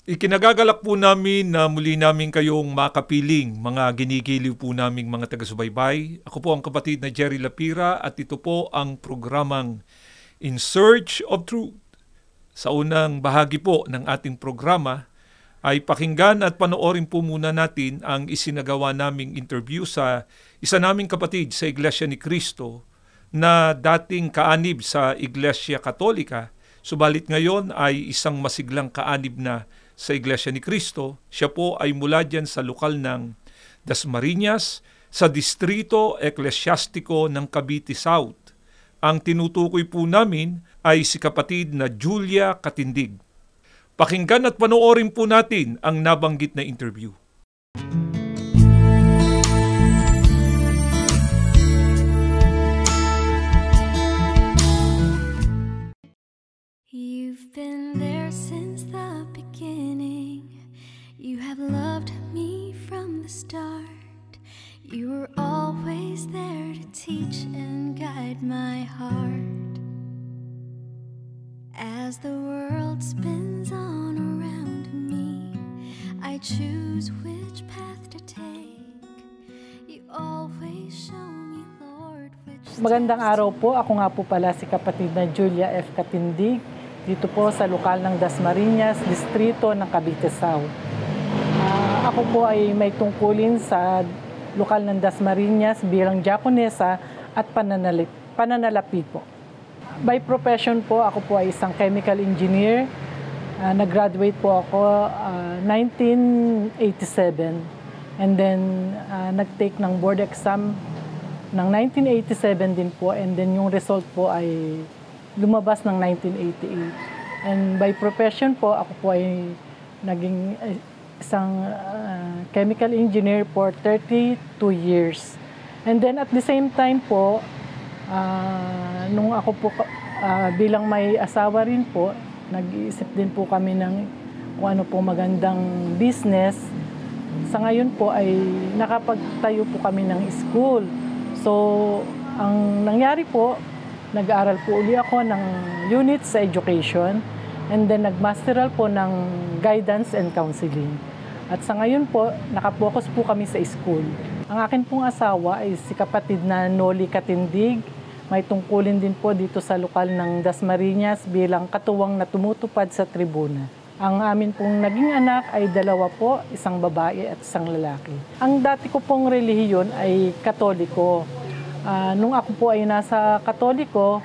Ikinagagalak po namin na muli namin kayong makapiling, mga ginigiliw po naming mga taga-subaybay. Ako po ang kapatid na Jerry Lapira at ito po ang programang In Search of Truth. Sa unang bahagi po ng ating programa ay pakinggan at panoorin po muna natin ang isinagawa naming interview sa isa naming kapatid sa Iglesia ni Cristo na dating kaanib sa Iglesia Katolika, subalit ngayon ay isang masiglang kaanib na sa Iglesia ni Cristo. Siya po ay mula dyan sa lokal ng Dasmariñas sa distrito eklesyastiko ng Cavite South. Ang tinutukoy po namin ay si kapatid na Julia Katindig. Pakinggan at panoorin po natin ang nabanggit na interview. You've been there since the beginning. You have loved me from the start. You were always there to teach and guide my heart. As the world spins on around me, I choose which path to take. You always show me, Lord, which... Magandang araw po. Ako nga po pala si kapatid na Julia F. Katindig. Dito po sa lokal ng Dasmariñas, distrito ng Cavite South. Ako po ay may tungkulin sa lokal ng Dasmariñas bilang diakonesa at pananalapi po. By profession po, ako po ay isang chemical engineer. Nag-graduate po ako 1987 and then nag-take ng board exam ng 1987 din po, and then yung result po ay lumabas ng 1988. And by profession po, ako po ay naging isang chemical engineer for 32 years. And then at the same time po, nung ako po bilang may asawa rin po, nag-iisip din po kami ng kung ano po magandang business. Sa ngayon po ay nakapagtayo po kami ng school. So, ang nangyari po, nag-aaral po uli ako ng unit sa education and then nag-masteral po ng guidance and counseling. At sa ngayon po, nakapokus po kami sa school. Ang akin pong asawa ay si kapatid na Noli Katindig. May tungkulin din po dito sa lokal ng Dasmariñas bilang katuwang na tumutupad sa tribuna. Ang amin pong naging anak ay dalawa po, isang babae at isang lalaki. Ang dati ko pong relihiyon ay Katoliko. Nung ako po ay nasa Katoliko,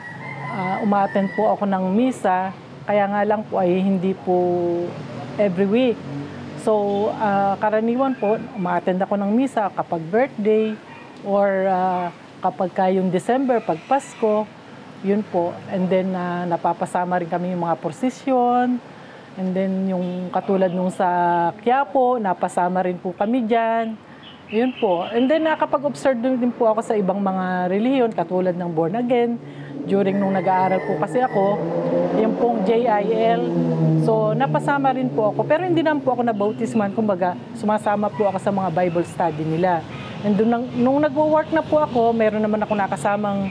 umattend po ako ng misa, kaya nga lang po ay hindi po every week. So, karaniwan po, umattend ako ng misa kapag birthday or kapag yung December, pag Pasko, yun po. And then, napapasama rin kami yung mga prosesyon. And then, yung katulad nung sa Quiapo, napasama rin po kami dyan. Yun po. And then, nakapag-observe din po ako sa ibang mga relihiyon, katulad ng Born Again. During nung nag-aaral po kasi ako, yung pong JIL. So, napasama rin po ako. Pero hindi naman po ako nabautisman. Kumbaga, sumasama po ako sa mga Bible study nila. And nung nag-work na po ako, meron naman ako nakasamang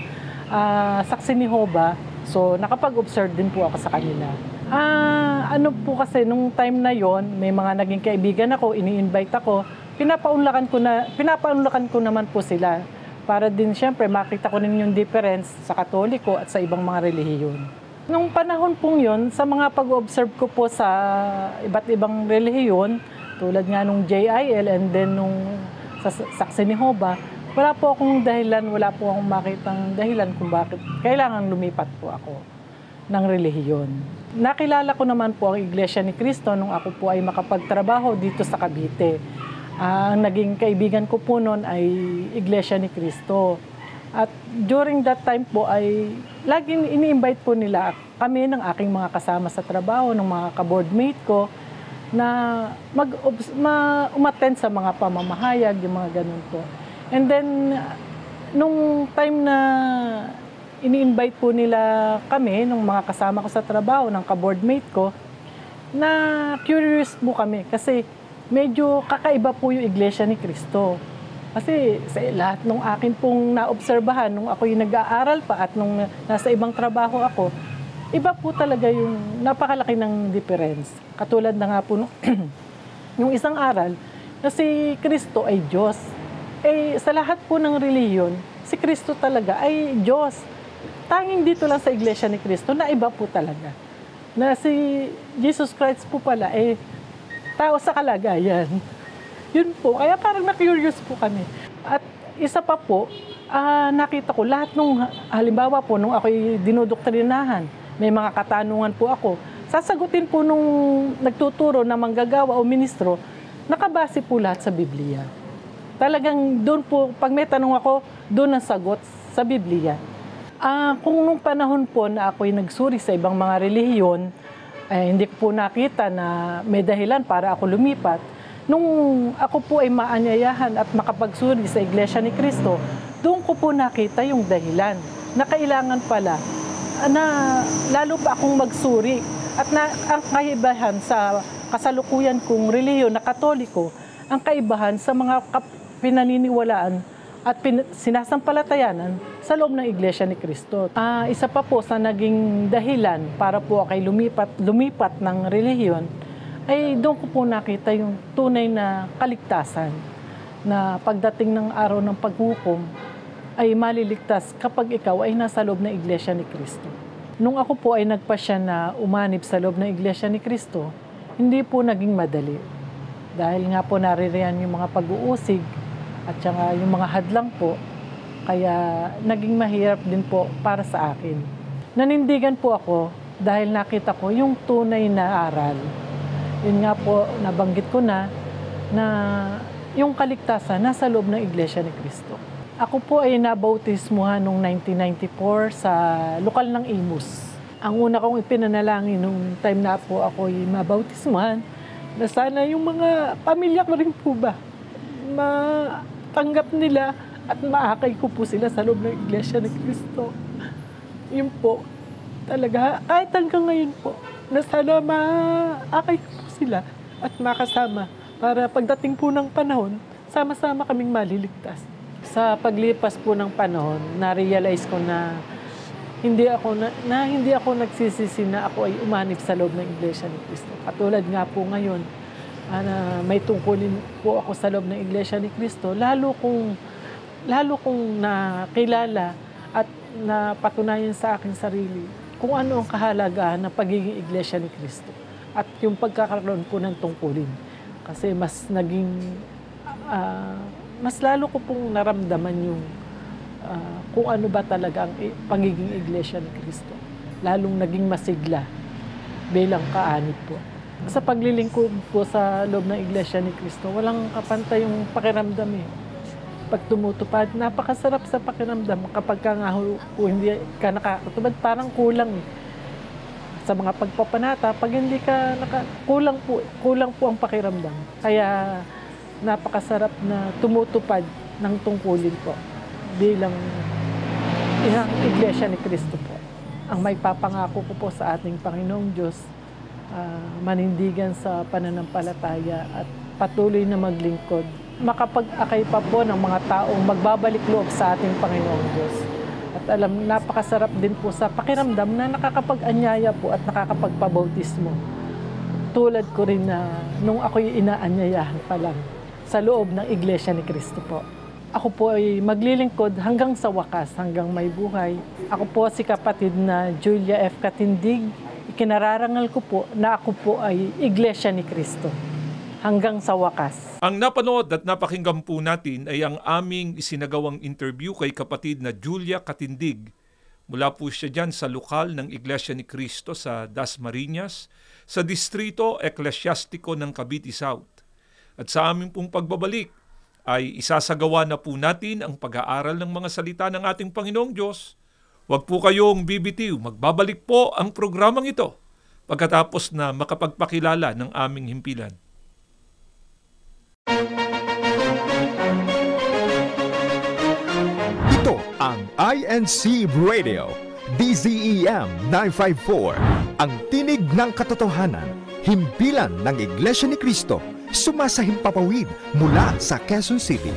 saksi ni Jehovah. So, nakapag-observe din po ako sa kanila. Ano po kasi, nung time na yon, may mga naging kaibigan ako, ini-invite ako. Pinapaunlakan ko naman po sila para din siyempre makita ko rin yung difference sa Katoliko at sa ibang mga relihiyon. Nung panahon pong yun, sa mga pag-observe ko po sa iba't ibang relihiyon, tulad nga nung JIL and then nung sa Saksi ni Jehovah, wala po akong dahilan, wala po akong makitang dahilan kung bakit kailangan lumipat po ako ng relihiyon. Nakilala ko naman po ang Iglesia ni Cristo nung ako po ay makapagtrabaho dito sa Cavite. Ang naging kaibigan ko po noon ay Iglesia ni Cristo. At during that time po ay laging ini-invite po nila kami ng aking mga kasama sa trabaho, ng mga ka-boardmate ko, na umattend sa mga pamamahayag, yung mga ganun po. And then, nung time na ini-invite po nila kami, ng mga kasama ko sa trabaho, ng ka-boardmate ko, na curious po kami kasi medyo kakaiba po yung Iglesia ni Cristo. Kasi sa lahat ng akin pong naobserbahan, nung ako yung nag-aaral pa at nung nasa ibang trabaho ako, iba po talaga yung napakalaki ng difference. Katulad na nga po yung isang aral na si Kristo ay Diyos. Sa lahat po ng relihiyon, si Kristo talaga ay Diyos. Tanging dito lang sa Iglesia ni Kristo na iba po talaga. Na si Jesus Christ po pala tao sa kalagayan. Yun po, kaya parang na-curious po kami. At isa pa po, nakita ko lahat nung, halimbawa po, nung ako'y dinodoktrinahan, may mga katanungan po ako, sasagutin po nung nagtuturo na manggagawa o ministro, nakabase po lahat sa Biblia. Talagang doon po, pag may tanong ako, doon ang sagot sa Biblia. Kung nung panahon po na ako'y nagsuri sa ibang mga relihiyon, hindi ko po nakita na may dahilan para ako lumipat. Nung ako po ay maanyayahan at makapagsuri sa Iglesia ni Cristo, doon ko po nakita yung dahilan na kailangan pala na lalo pa akong magsuri. At ang kaibahan sa kasalukuyan kong relihiyon na Katoliko, ang kaibahan sa mga pinaniniwalaan at sinasampalatayanan sa loob ng Iglesia ni Cristo. Isa pa po sa naging dahilan para po kay lumipat ng relihiyon ay doon ko po nakita yung tunay na kaligtasan na pagdating ng araw ng paghukom ay maliligtas kapag ikaw ay nasa loob ng Iglesia ni Cristo. Nung ako po ay nagpasya na umanib sa loob ng Iglesia ni Cristo, hindi po naging madali. Dahil nga po naririyan yung mga pag-uusig at saka yung mga hadlang po, kaya naging mahirap din po para sa akin. Nanindigan po ako dahil nakita ko yung tunay na aral. Yun nga po, nabanggit ko na yung kaligtasan nasa loob ng Iglesia ni Cristo. Ako po ay nabautismuhan noong 1994 sa lokal ng Imus. Ang una kong ipinanalangin nung time na po ako ay mabautismuhan, na sana yung mga pamilya ko rin po ba, matanggap nila at maakay ko po sila sa loob ng Iglesia ni Cristo. Yun po, talaga, kahit hanggang ngayon po, na sana maakay ko po sila at makasama para pagdating po ng panahon, sama-sama kaming maliligtas. Sa paglipas po ng panahon, na-realize ko na hindi ako nagsisisi na ako ay umanib sa loob ng Iglesia ni Cristo. Katulad nga po ngayon, may tungkulin po ako sa loob ng Iglesia ni Cristo, lalo kong nakilala at napatunayan sa aking sarili kung ano ang kahalagahan ng pagiging Iglesia ni Cristo at yung pagkakaroon ko ng tungkulin. Kasi mas lalo ko pong naramdaman yung kung ano ba talaga ang pagiging Iglesia ni Cristo. Lalong naging masigla bilang kaanib po. Sa paglilingkod po sa loob ng Iglesia ni Cristo, walang kapantay yung pakiramdam eh. Pag tumutupad, napakasarap sa pakiramdam. Kapag ka nga po hindi ka nakakatupad, parang kulang eh. Sa mga pagpapanata, pag hindi ka kulang po ang pakiramdam. Kaya napakasarap na tumutupad ng tungkulin po bilang isang Iglesia ni Cristo po. Ang may papangako ko po sa ating Panginoong Diyos, manindigan sa pananampalataya at patuloy na maglingkod. Makapag-akay pa po ng mga taong magbabalik loob sa ating Panginoong Diyos. At napakasarap din po sa pakiramdam na nakakapag-anyaya po at nakakapagpabautismo. Tulad ko rin na nung ako'y inaanyayahan pa lang sa loob ng Iglesia ni Cristo po. Ako po ay maglilingkod hanggang sa wakas, hanggang may buhay. Ako po si kapatid na Julia F. Katindig. Ikinararangal ko po na ako po ay Iglesia ni Cristo hanggang sa wakas. Ang napanood at napakinggan po natin ay ang aming isinagawang interview kay kapatid na Julia Katindig. Mula po siya dyan sa lokal ng Iglesia ni Cristo sa Dasmariñas, sa Distrito Eklesyastiko ng Cavite South. At sa aming pong pagbabalik, ay isasagawa na po natin ang pag-aaral ng mga salita ng ating Panginoong Diyos. Huwag po kayong bibitiw, magbabalik po ang programang ito pagkatapos na makapagpakilala ng aming himpilan. Ito ang INC Radio, DZEM 954, ang tinig ng katotohanan, himpilan ng Iglesia ni Cristo, sumasahimpapawid mula sa Quezon City.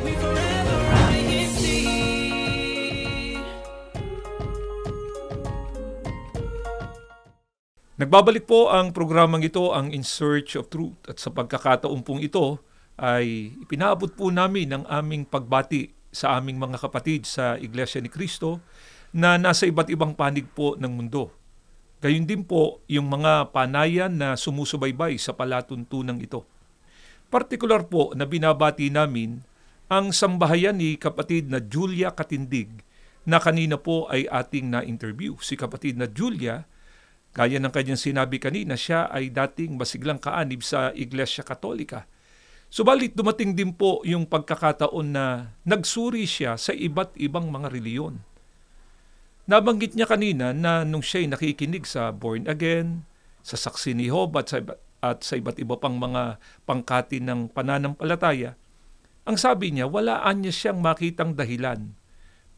Nagbabalik po ang programang ito, ang In Search of Truth. At sa pagkakataon pong ito ay ipinaabot po namin ang aming pagbati sa aming mga kapatid sa Iglesia ni Cristo na nasa iba't ibang panig po ng mundo. Gayun din po yung mga panayan na sumusubaybay sa palatuntunang ito. Partikular po na binabati namin ang sambahayan ni kapatid na Julia Katindig na kanina po ay ating na-interview. Si kapatid na Julia, gaya ng kanyang sinabi kanina, siya ay dating masiglang kaanib sa Iglesia Katolika. Subalit dumating din po yung pagkakataon na nagsuri siya sa iba't ibang mga reliyon. Nabanggit niya kanina na nung siya'y nakikinig sa Born Again, sa Saksi ni Job at sa iba't iba pang mga pangkati ng pananampalataya, ang sabi niya, walaan niya siyang makitang dahilan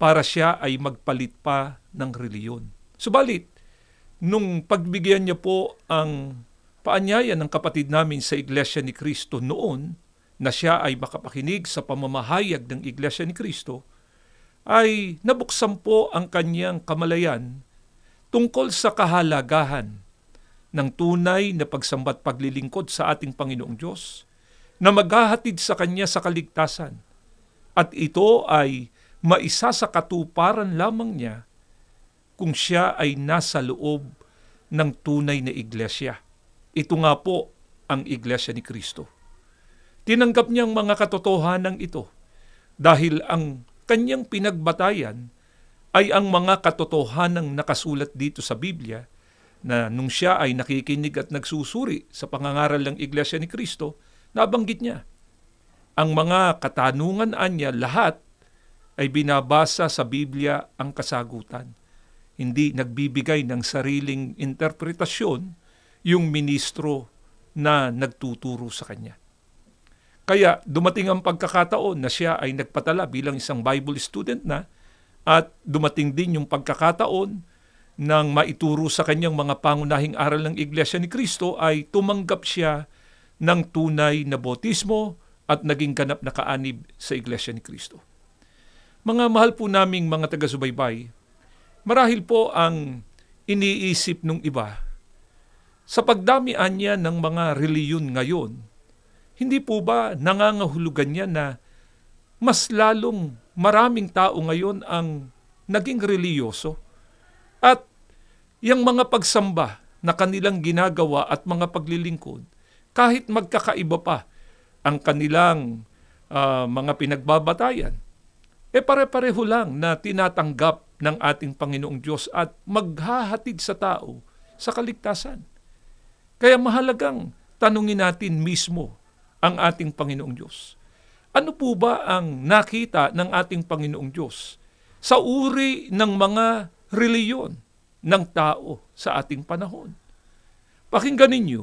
para siya ay magpalit pa ng reliyon. Subalit, nung pagbigyan niya po ang paanyaya ng kapatid namin sa Iglesia ni Cristo noon, na siya ay makapakinig sa pamamahayag ng Iglesia ni Cristo, ay nabuksan po ang kanyang kamalayan tungkol sa kahalagahan ng tunay na pagsamba't paglilingkod sa ating Panginoong Diyos na maghahatid sa kanya sa kaligtasan. At ito ay maisa sa katuparan lamang niya kung siya ay nasa loob ng tunay na iglesia. Ito nga po ang Iglesia ni Cristo. Tinanggap niyang mga katotohanan ito dahil ang kanyang pinagbatayan ay ang mga katotohanang nakasulat dito sa Biblia na nung siya ay nakikinig at nagsusuri sa pangangaral ng Iglesia ni Cristo, nabanggit niya. Ang mga katanungan niya lahat ay binabasa sa Biblia ang kasagutan. Hindi nagbibigay ng sariling interpretasyon yung ministro na nagtuturo sa kanya. Kaya dumating ang pagkakataon na siya ay nagpatala bilang isang Bible student na at dumating din yung pagkakataon nang maituro sa kanyang mga pangunahing aral ng Iglesia ni Cristo ay tumanggap siya ng tunay na bautismo at naging ganap na kaanib sa Iglesia ni Cristo. Mga mahal po naming mga taga-subaybay, marahil po ang iniisip ng iba, sa pagdamian niya ng mga reliyon ngayon, hindi po ba nangangahulugan niya na mas lalong maraming tao ngayon ang naging reliyoso? At yung mga pagsamba na kanilang ginagawa at mga paglilingkod, kahit magkakaiba pa ang kanilang mga pinagbabatayan, pare-pareho lang na tinatanggap ng ating Panginoong Diyos at maghahatid sa tao sa kaligtasan. Kaya mahalagang tanungin natin mismo ang ating Panginoong Diyos. Ano po ba ang nakita ng ating Panginoong Diyos sa uri ng mga reliyon ng tao sa ating panahon? Pakinggan ninyo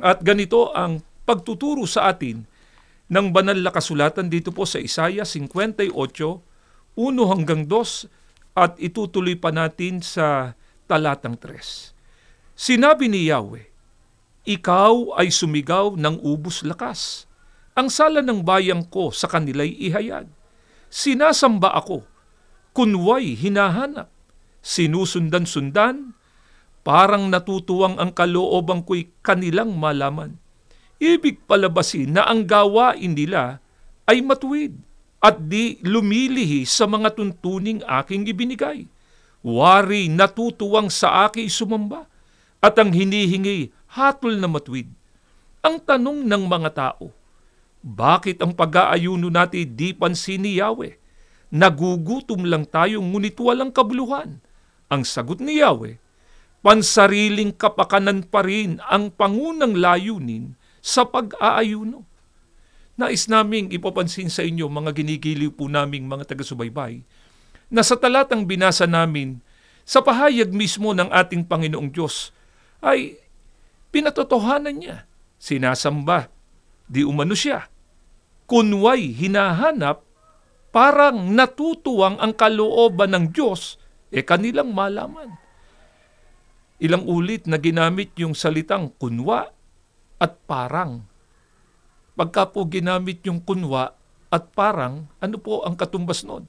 at ganito ang pagtuturo sa atin ng banal na kasulatan dito po sa Isaiah 58, 1 hanggang 2 at itutuloy pa natin sa talatang 3. Sinabi ni Yahweh, ikaw ay sumigaw ng ubos lakas. Ang sala ng bayang ko sa kanila'y ihayag. Sinasamba ako, kunway hinahanap. Sinusundan-sundan, parang natutuwang ang kalooban ko'y kanilang malaman. Ibig palabasin na ang gawain nila ay matuwid at di lumilihi sa mga tuntuning aking ibinigay. Wari natutuwang sa aking sumamba at ang hinihingi hatol na matuwid. Ang tanong ng mga tao, bakit ang pag-aayuno natin di pansin ni Yahweh? Nagugutom lang tayo ngunit walang kabuluhan. Ang sagot ni Yahweh, pansariling kapakanan pa rin ang pangunang layunin sa pag-aayuno. Nais naming ipapansin sa inyo, mga ginigiliw po naming mga taga-subaybay, na sa talatang binasa namin, sa pahayag mismo ng ating Panginoong Diyos, ay pinatotohanan niya, sinasamba, di umano siya. Kunway hinahanap, parang natutuwang ang kalooban ng Diyos, kanilang malaman. Ilang ulit na ginamit yung salitang kunwa at parang. Pagka po ginamit yung kunwa at parang, ano po ang katumbas nun?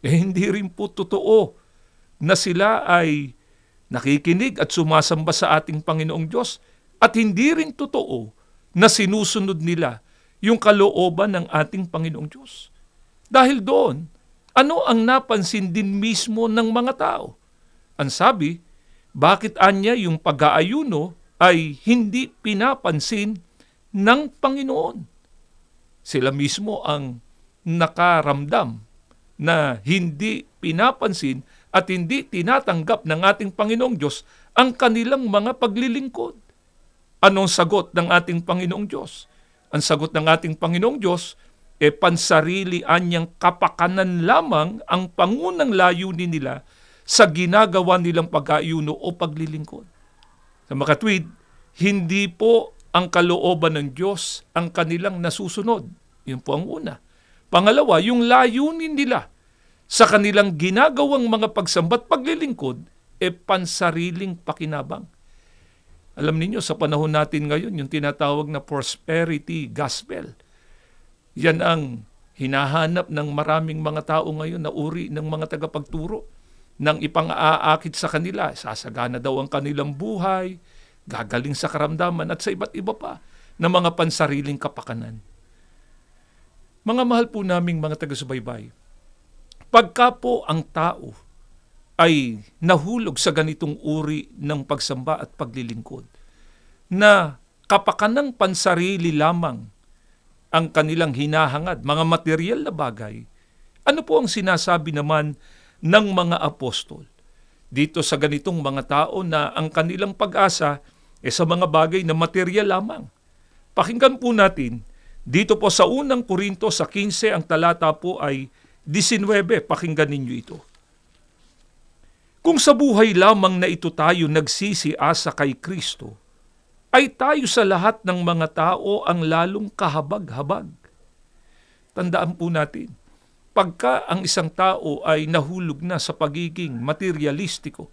Hindi rin po totoo na sila ay nakikinig at sumasamba sa ating Panginoong Diyos at hindi rin totoo na sinusunod nila yung kalooban ng ating Panginoong Diyos. Dahil doon, ano ang napansin din mismo ng mga tao? Ang sabi, bakit anya yung pag-aayuno ay hindi pinapansin ng Panginoon? Sila mismo ang nakaramdam na hindi pinapansin at hindi tinatanggap ng ating Panginoong Diyos ang kanilang mga paglilingkod. Anong sagot ng ating Panginoong Diyos? Ang sagot ng ating Panginoong Diyos, pansarilian niyang kapakanan lamang ang pangunang layunin nila sa ginagawa nilang pag-aayuno o paglilingkod. Sa makatwid, hindi po ang kalooban ng Diyos ang kanilang nasusunod. Yun po ang una. Pangalawa, yung layunin nila sa kanilang ginagawang mga pagsambat paglilingkod, pansariling pakinabang. Alam niyo sa panahon natin ngayon, yung tinatawag na prosperity gospel, yan ang hinahanap ng maraming mga tao ngayon na uri ng mga tagapagturo nang ipang-aakit sa kanila. Sasagana daw ang kanilang buhay, gagaling sa karamdaman at sa iba't iba pa na mga pansariling kapakanan. Mga mahal po naming mga taga-subaybay, pagka po ang tao ay nahulog sa ganitong uri ng pagsamba at paglilingkod, na kapakanang pansarili lamang ang kanilang hinahangad, mga material na bagay, ano po ang sinasabi naman ng mga apostol dito sa ganitong mga tao na ang kanilang pag-asa sa mga bagay na material lamang? Pakinggan po natin dito po sa unang Korinto sa 15, ang talata po ay 19. Pakinggan ninyo ito. Kung sa buhay lamang na ito tayo nagsisiasa kay Kristo, ay tayo sa lahat ng mga tao ang lalong kahabag-habag. Tandaan po natin, pagka ang isang tao ay nahulog na sa pagiging materialistiko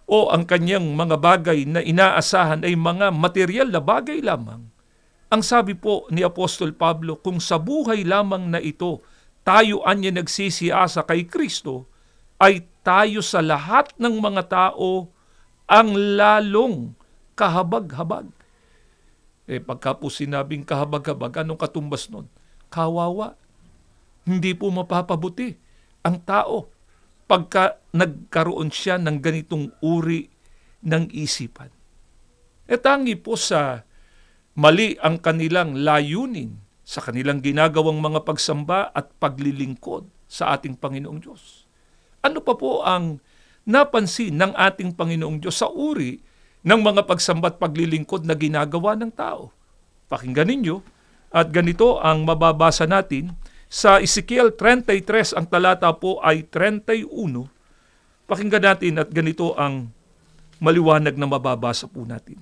o ang kanyang mga bagay na inaasahan ay mga material na bagay lamang, ang sabi po ni Apostol Pablo, kung sa buhay lamang na ito tayo anya nagsisiasa kay Kristo, ay tayo sa lahat ng mga tao ang lalong kahabag-habag. Pagka po sinabing kahabag-habag, anong katumbas nun? Kawawa. Hindi po mapapabuti ang tao pagka nagkaroon siya ng ganitong uri ng isipan. Tangi po sa mali ang kanilang layunin sa kanilang ginagawang mga pagsamba at paglilingkod sa ating Panginoong Diyos. Ano pa po ang napansin ng ating Panginoong Diyos sa uri ng mga pagsamba at paglilingkod na ginagawa ng tao? Pakinggan ninyo at ganito ang mababasa natin sa Ezekiel 33, ang talata po ay 31. Pakinggan natin at ganito ang maliwanag na mababasa po natin.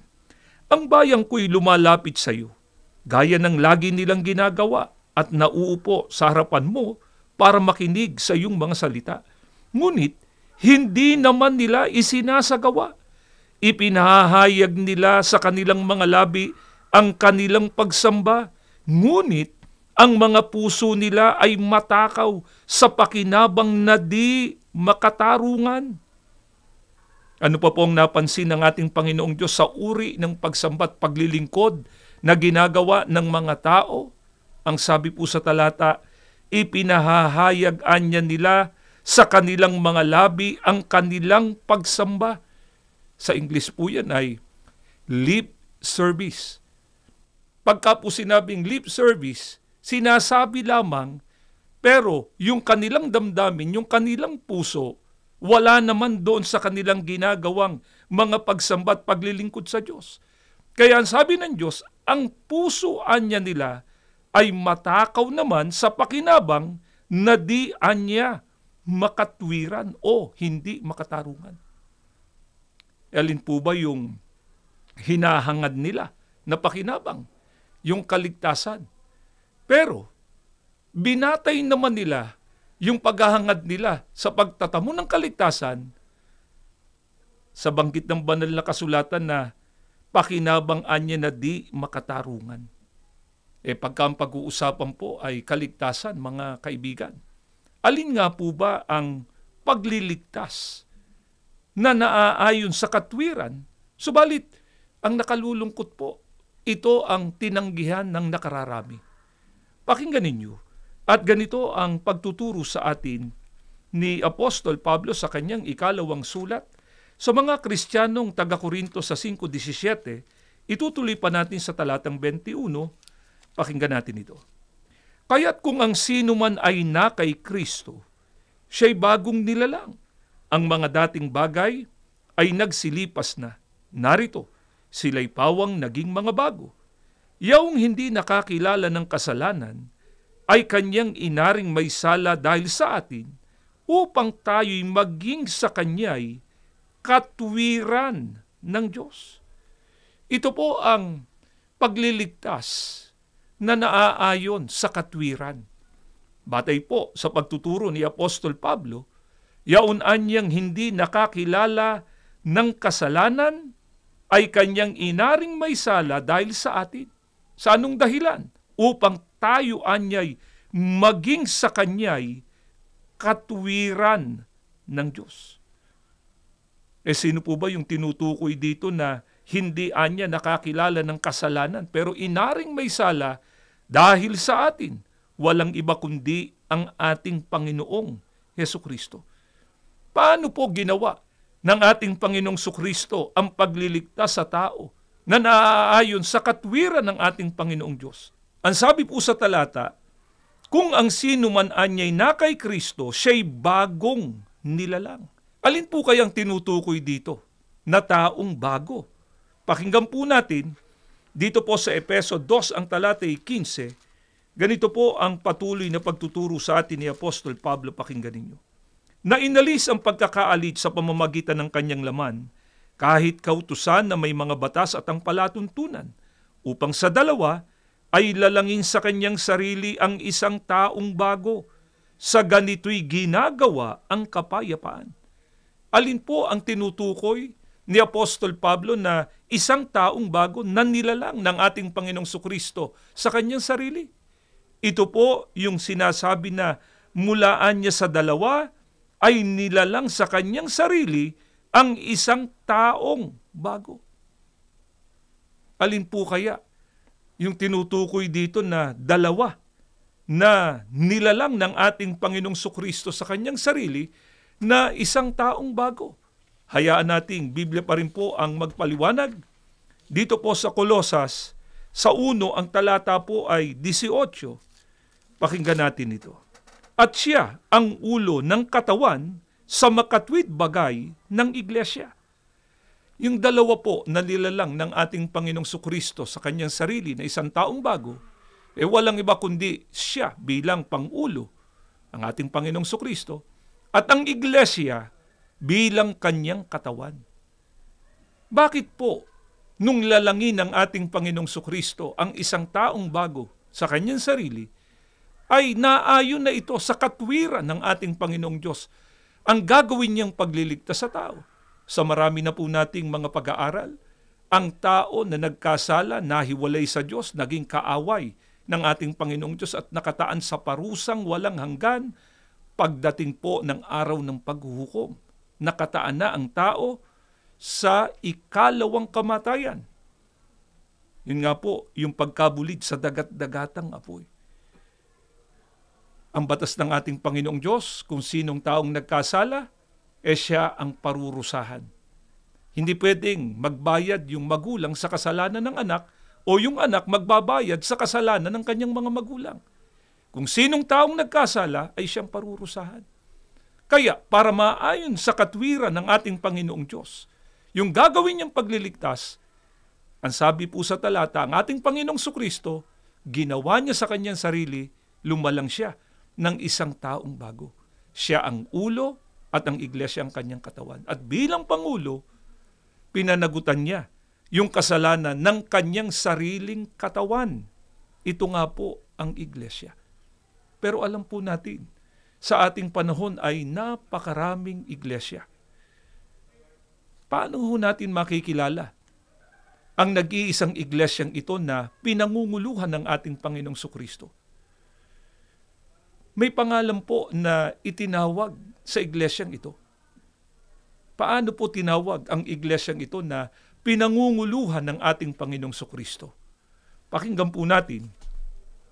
Ang bayang ko'y lumalapit sa iyo, gaya ng lagi nilang ginagawa at nauupo sa harapan mo para makinig sa iyong mga salita. Ngunit, hindi naman nila isinasagawa. Ipinahahayag nila sa kanilang mga labi ang kanilang pagsamba, ngunit ang mga puso nila ay matakaw sa pakinabang na di makatarungan. Ano pa po ang napansin ng ating Panginoong Diyos sa uri ng pagsambat paglilingkod na ginagawa ng mga tao? Ang sabi po sa talata, ipinahahayag anya nila sa kanilang mga labi ang kanilang pagsamba. Sa English po yan ay lip service. Pagka po sinabing lip service, sinasabi lamang, pero yung kanilang damdamin, yung kanilang puso, wala naman doon sa kanilang ginagawang mga pagsambat paglilingkod sa Diyos. Kaya ang sabi ng Diyos, ang puso anya nila ay matakaw naman sa pakinabang na di anya makatwiran o hindi makatarungan. Alin po ba yung hinahangad nila na pakinabang? Yung kaligtasan. Pero, binatay naman nila yung paghahangad nila sa pagtatamo ng kaligtasan sa banggit ng banal na kasulatan na pakinabang anya na di makatarungan. Pagka ang pag-uusapan po ay kaligtasan, mga kaibigan, alin nga po ba ang pagliligtas na naaayon sa katwiran, subalit ang nakalulungkot po, ito ang tinanggihan ng nakararami. Pakinggan ninyo, at ganito ang pagtuturo sa atin ni Apostol Pablo sa kanyang ikalawang sulat sa mga Kristiyanong taga-Korinto sa 5:17, itutuloy pa natin sa talatang 21, pakinggan natin ito. Kaya't kung ang sino man ay na kay Kristo, siya'y bagong nilalang. Ang mga dating bagay ay nagsilipas na. Narito, sila'y pawang naging mga bago. Yaong hindi nakakilala ng kasalanan, ay kanyang inaring may sala dahil sa atin, upang tayo'y maging sa kanya'y katwiran ng Diyos. Ito po ang pagliligtas na naaayon sa katwiran. Batay po sa pagtuturo ni Apostol Pablo, yaon anyang hindi nakakilala ng kasalanan ay kanyang inaring may sala dahil sa atin. Sa anong dahilan? Upang tayo anyay maging sa kanya'y katwiran ng Diyos. Sino po ba yung tinutukoy dito na hindi anya nakakilala ng kasalanan pero inaring may sala dahil sa atin? Walang iba kundi ang ating Panginoong Hesukristo. Paano po ginawa ng ating Panginoong Hesukristo ang pagliligtas sa tao na naaayon sa katwiran ng ating Panginoong Diyos? Ang sabi po sa talata, kung ang sino man anya'y na kay Kristo, siya'y bagong nilalang. Alin po kayang tinutukoy dito na taong bago? Pakinggan po natin, dito po sa Efeso 2 ang talatay 15, ganito po ang patuloy na pagtuturo sa atin ni Apostol Pablo, pakinggan ninyo. Na inalis ang pagkakaalit sa pamamagitan ng kanyang laman, kahit kautusan na may mga batas at ang palatuntunan, upang sa dalawa ay lalangin sa kanyang sarili ang isang taong bago, sa ganito'y ginagawa ang kapayapaan. Alin po ang tinutukoy ni Apostol Pablo na isang taong bago na nilalang ng ating Panginoong Hesukristo sa kanyang sarili? Ito po yung sinasabi na mulaan niya sa dalawa ay nilalang sa kanyang sarili ang isang taong bago. Alin po kaya yung tinutukoy dito na dalawa na nilalang ng ating Panginoong Hesukristo sa kanyang sarili na isang taong bago? Hayaan nating Biblia pa rin po ang magpaliwanag. Dito po sa Kolosas, sa 1 ang talata po ay 18. Pakinggan natin ito. At siya ang ulo ng katawan sa makatwid bagay ng iglesia. Yung dalawa po na nilalang ng ating Panginoong Hesukristo sa kanyang sarili na isang taong bago, walang iba kundi siya bilang pangulo ng ating Panginoong Hesukristo at ang iglesia bilang kanyang katawan. Bakit po nung lalangin ng ating Panginoong Hesukristo ang isang taong bago sa kanyang sarili, ay naayon na ito sa katwiran ng ating Panginoong Diyos ang gagawin niyang pagliligtas sa tao? Sa marami na po nating mga pag-aaral, ang tao na nagkasala, nahiwalay sa Diyos, naging kaaway ng ating Panginoong Diyos at nakataan sa parusang walang hanggan pagdating po ng araw ng paghuhukom. Nakataan na ang tao sa ikalawang kamatayan. Yun nga po, yung pagkabulid sa dagat-dagatang apoy. Ang batas ng ating Panginoong Diyos, kung sinong taong nagkasala, siya ang parurusahan. Hindi pwedeng magbayad yung magulang sa kasalanan ng anak o yung anak magbabayad sa kasalanan ng kanyang mga magulang. Kung sinong taong nagkasala, ay siyang parurusahan. Kaya, para maayon sa katwiran ng ating Panginoong Diyos, yung gagawin niyang pagliligtas, ang sabi po sa talata, ang ating Panginoong Hesukristo, ginawa niya sa kanyang sarili, lumalang siya ng isang taong bago. Siya ang ulo at ang iglesia ang kanyang katawan. At bilang Pangulo, pinanagutan niya yung kasalanan ng kanyang sariling katawan. Ito nga po ang iglesia. Pero alam po natin, sa ating panahon ay napakaraming iglesia. Paano ho natin makikilala ang nag-iisang iglesyang ito na pinangunguluhan ng ating Panginoong Hesukristo? May pangalan po na itinawag sa iglesyang ito. Paano po tinawag ang iglesyang ito na pinangunguluhan ng ating Panginoong Sokristo? Pakinggan po natin.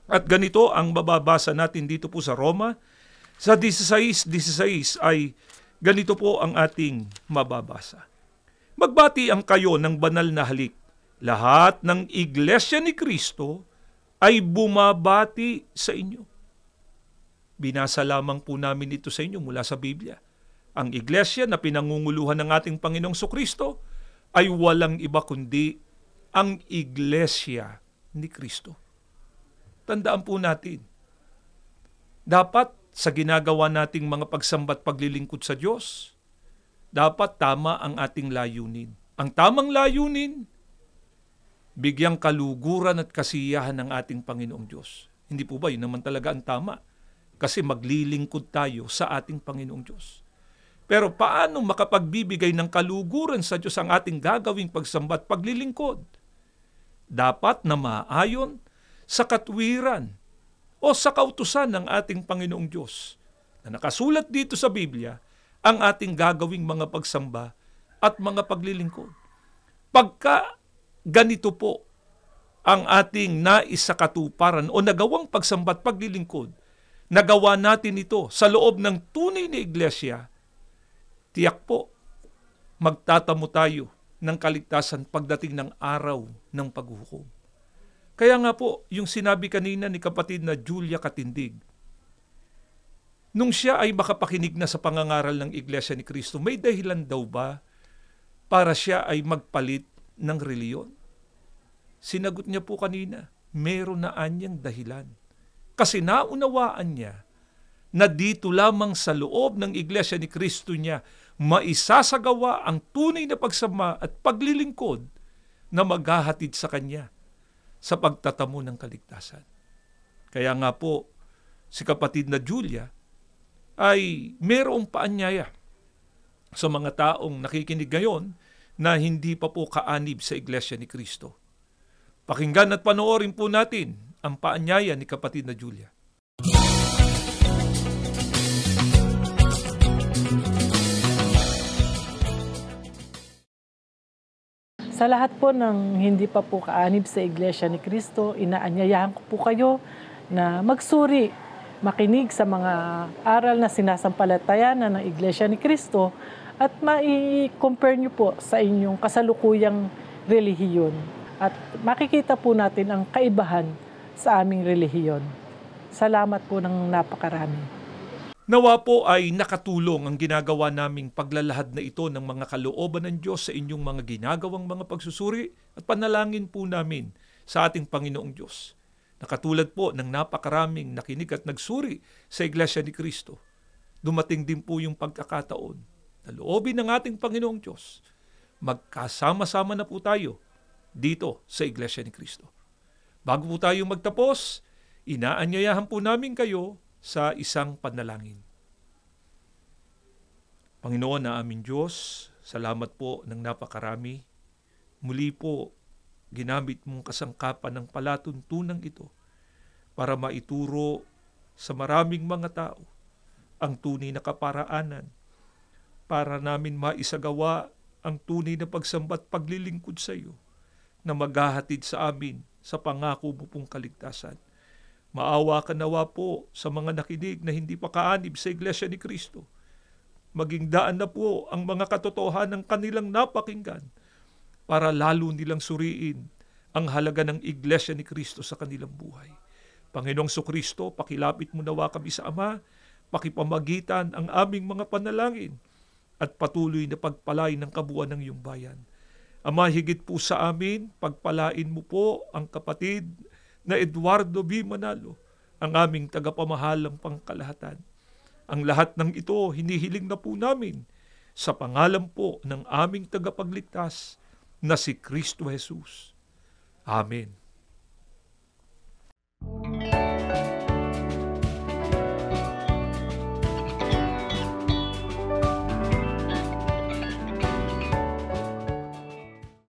At ganito ang mababasa natin dito po sa Roma. Sa 16:16 ay ganito po ang ating mababasa. Magbati ang kayo ng banal na halik. Lahat ng iglesia ni Kristo ay bumabati sa inyo. Binasa lamang po namin ito sa inyo mula sa Biblia. Ang iglesia na pinangunguluhan ng ating Panginoong Sokristo ay walang iba kundi ang iglesia ni Kristo. Tandaan po natin, dapat sa ginagawa nating mga pagsamba't paglilingkod sa Diyos, dapat tama ang ating layunin. Ang tamang layunin, bigyang kaluguran at kasiyahan ng ating Panginoong Diyos. Hindi po ba yun naman talaga ang tama? Kasi maglilingkod tayo sa ating Panginoong Diyos. Pero paano makapagbibigay ng kaluguran sa Diyos ang ating gagawing pagsamba't paglilingkod? Dapat na maayon sa katwiran o sa kautusan ng ating Panginoong Diyos na nakasulat dito sa Biblia ang ating gagawing mga pagsamba at mga paglilingkod. Pagka ganito po ang ating nais sa katuparan o nagawang pagsamba at paglilingkod, nagawa natin ito sa loob ng tunay na iglesia, tiyak po magtatamo tayo ng kaligtasan pagdating ng araw ng paghuhukom. Kaya nga po, yung sinabi kanina ni kapatid na Julia Katindig, nung siya ay makapakinig na sa pangangaral ng Iglesia ni Kristo, may dahilan daw ba para siya ay magpalit ng reliyon? Sinagot niya po kanina, meron na anyang dahilan. Kasi naunawaan niya na dito lamang sa loob ng Iglesia ni Kristo niya maisasagawa ang tunay na pagsama at paglilingkod na maghahatid sa kanya sa pagtatamo ng kaligtasan. Kaya nga po, si kapatid na Julia ay mayroong paanyaya sa mga taong nakikinig ngayon na hindi pa po kaanib sa Iglesia ni Kristo. Pakinggan at panoorin po natin ang paanyaya ni kapatid na Julia. Sa lahat po ng hindi pa po kaanib sa Iglesia ni Kristo, inaanyayahan ko po kayo na magsuri, makinig sa mga aral na sinasampalatayanan ng Iglesia ni Kristo at mai-compare nyo po sa inyong kasalukuyang relihiyon. At makikita po natin ang kaibahan sa aming relihiyon. Salamat po ng napakarami. Nawa po ay nakatulong ang ginagawa naming paglalahad na ito ng mga kalooban ng Diyos sa inyong mga ginagawang mga pagsusuri at panalangin po namin sa ating Panginoong Diyos. Nakatulad po ng napakaraming nakinig at nagsuri sa Iglesia ni Kristo. Dumating din po yung pagkakataon na loobin ng ating Panginoong Diyos. Magkasama-sama na po tayo dito sa Iglesia ni Kristo. Bago po tayo magtapos, inaanyayahan po namin kayo sa isang panalangin. Panginoon na aming Diyos, salamat po ng napakarami. Muli po, ginamit mong kasangkapan ng palatuntunang ito para maituro sa maraming mga tao ang tunay na kaparaanan para namin maisagawa ang tunay na pagsamba't paglilingkod sa iyo na maghahatid sa amin sa pangako mo pong kaligtasan. Maawa ka nawa po sa mga nakinig na hindi pa kaanib sa Iglesia ni Kristo. Maging daan na po ang mga katotohanan ng kanilang napakinggan para lalo nilang suriin ang halaga ng Iglesia ni Kristo sa kanilang buhay. Panginoong Sokristo, pakilapit mo nawa kami sa Ama, pakipamagitan ang aming mga panalangin at patuloy na pagpalain ng kabuuan ng iyong bayan. Ama, higit po sa amin, pagpalain mo po ang kapatid na Eduardo B. Manalo, ang aming tagapamahalang pangkalahatan. Ang lahat ng ito, hinihiling na po namin sa pangalan po ng aming tagapagligtas na si Kristo Jesus. Amen.